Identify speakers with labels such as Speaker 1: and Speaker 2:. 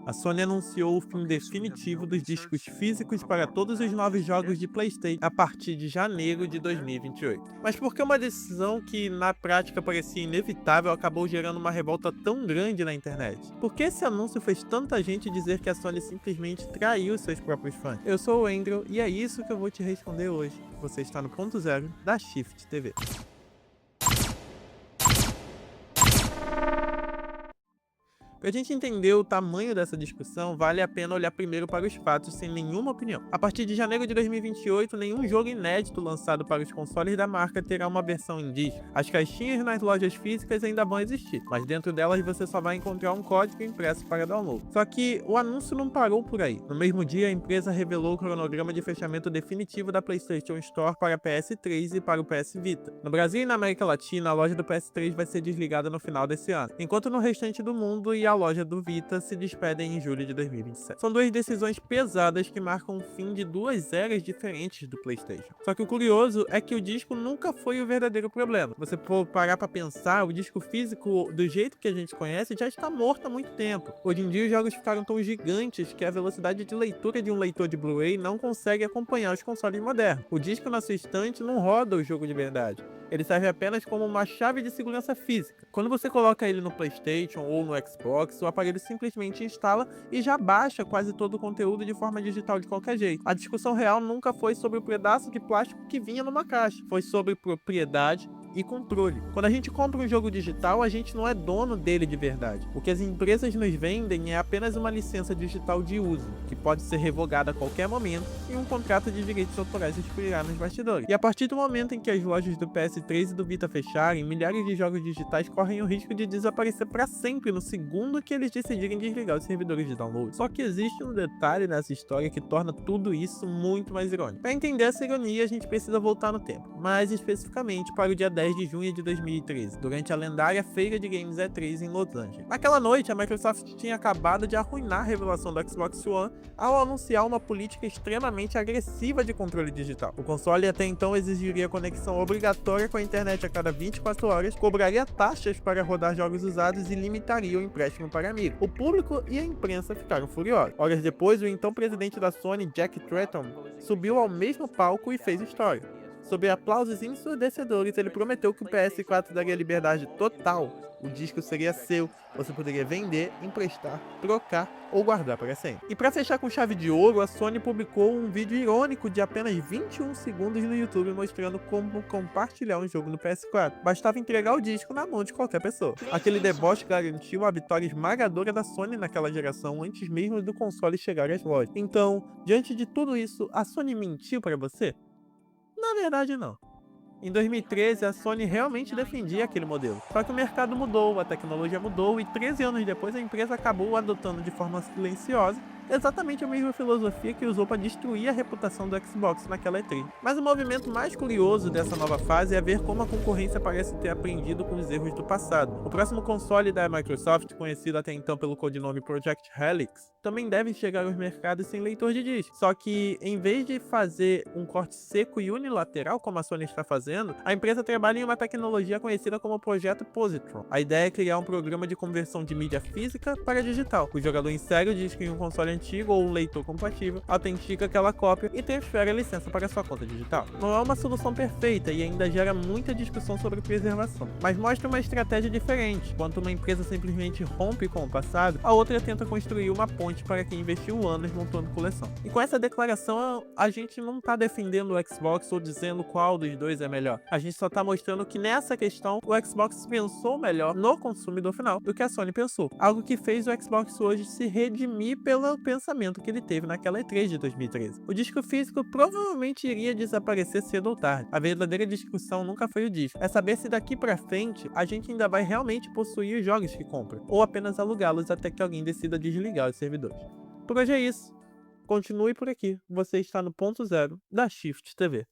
Speaker 1: A Sony anunciou o fim definitivo dos discos físicos para todos os novos jogos de PlayStation a partir de janeiro de 2028. Mas por que uma decisão que na prática parecia inevitável acabou gerando uma revolta tão grande na internet? Por que esse anúncio fez tanta gente dizer que a Sony simplesmente traiu seus próprios fãs? Eu sou o Andrew e é isso que eu vou te responder hoje. Você está no ponto zero da Shift TV. Pra gente entender o tamanho dessa discussão, vale a pena olhar primeiro para os fatos sem nenhuma opinião. A partir de janeiro de 2028, nenhum jogo inédito lançado para os consoles da marca terá uma versão em disco. As caixinhas nas lojas físicas ainda vão existir, mas dentro delas você só vai encontrar um código impresso para download. Só que o anúncio não parou por aí. No mesmo dia, a empresa revelou o cronograma de fechamento definitivo da PlayStation Store para PS3 e para o PS Vita. No Brasil e na América Latina, a loja do PS3 vai ser desligada no final desse ano, enquanto no restante do mundo a loja do Vita se despedem em julho de 2027. São duas decisões pesadas que marcam o fim de duas eras diferentes do PlayStation. Só que o curioso é que o disco nunca foi o verdadeiro problema. Você for parar pra pensar, o disco físico, do jeito que a gente conhece, já está morto há muito tempo. Hoje em dia, os jogos ficaram tão gigantes que a velocidade de leitura de um leitor de Blu-ray não consegue acompanhar os consoles modernos. O disco na sua estante não roda o jogo de verdade. Ele serve apenas como uma chave de segurança física. Quando você coloca ele no PlayStation ou no Xbox, o aparelho simplesmente instala e já baixa quase todo o conteúdo de forma digital de qualquer jeito. A discussão real nunca foi sobre o pedaço de plástico que vinha numa caixa, foi sobre propriedade e controle. Quando a gente compra um jogo digital, a gente não é dono dele de verdade. O que as empresas nos vendem é apenas uma licença digital de uso, que pode ser revogada a qualquer momento e um contrato de direitos autorais expirar nos bastidores. E a partir do momento em que as lojas do PS3 e do Vita fecharem, milhares de jogos digitais correm o risco de desaparecer para sempre no segundo que eles decidirem desligar os servidores de download. Só que existe um detalhe nessa história que torna tudo isso muito mais irônico. Para entender essa ironia, a gente precisa voltar no tempo, mais especificamente para o dia 10 de junho de 2013, durante a lendária Feira de Games E3 em Los Angeles. Naquela noite, a Microsoft tinha acabado de arruinar a revelação do Xbox One ao anunciar uma política extremamente agressiva de controle digital. O console até então exigiria conexão obrigatória com a internet a cada 24 horas, cobraria taxas para rodar jogos usados e limitaria o empréstimo para amigos. O público e a imprensa ficaram furiosos. Horas depois, o então presidente da Sony, Jack Tretton, subiu ao mesmo palco e fez história. Sob aplausos ensurdecedores, ele prometeu que o PS4 daria liberdade total. O disco seria seu, você poderia vender, emprestar, trocar ou guardar para sempre. E para fechar com chave de ouro, a Sony publicou um vídeo irônico de apenas 21 segundos no YouTube mostrando como compartilhar um jogo no PS4. Bastava entregar o disco na mão de qualquer pessoa. Aquele deboche garantiu a vitória esmagadora da Sony naquela geração antes mesmo do console chegar às lojas. Então, diante de tudo isso, a Sony mentiu para você? Na verdade, não. Em 2013, a Sony realmente defendia aquele modelo. Só que o mercado mudou, a tecnologia mudou e 13 anos depois a empresa acabou adotando de forma silenciosa exatamente a mesma filosofia que usou para destruir a reputação do Xbox naquela E3. Mas o movimento mais curioso dessa nova fase é ver como a concorrência parece ter aprendido com os erros do passado. O próximo console da Microsoft, conhecido até então pelo codinome Project Helix, também deve chegar aos mercados sem leitor de disco. Só que, em vez de fazer um corte seco e unilateral, como a Sony está fazendo, a empresa trabalha em uma tecnologia conhecida como Projeto Positron. A ideia é criar um programa de conversão de mídia física para digital. O jogador insere o disco em um console antigo ou um leitor compatível, autentica aquela cópia e transfere a licença para sua conta digital. Não é uma solução perfeita e ainda gera muita discussão sobre preservação, mas mostra uma estratégia diferente. Enquanto uma empresa simplesmente rompe com o passado, a outra tenta construir uma ponte para quem investiu anos montando coleção. E com essa declaração, a gente não está defendendo o Xbox ou dizendo qual dos dois é melhor. A gente só está mostrando que nessa questão o Xbox pensou melhor no consumidor final do que a Sony pensou. Algo que fez o Xbox hoje se redimir pelo pensamento que ele teve naquela E3 de 2013. O disco físico provavelmente iria desaparecer cedo ou tarde. A verdadeira discussão nunca foi o disco. É saber se daqui pra frente a gente ainda vai realmente possuir os jogos que compra, ou apenas alugá-los até que alguém decida desligar os servidores. Por hoje é isso. Continue por aqui. Você está no ponto zero da Shift TV.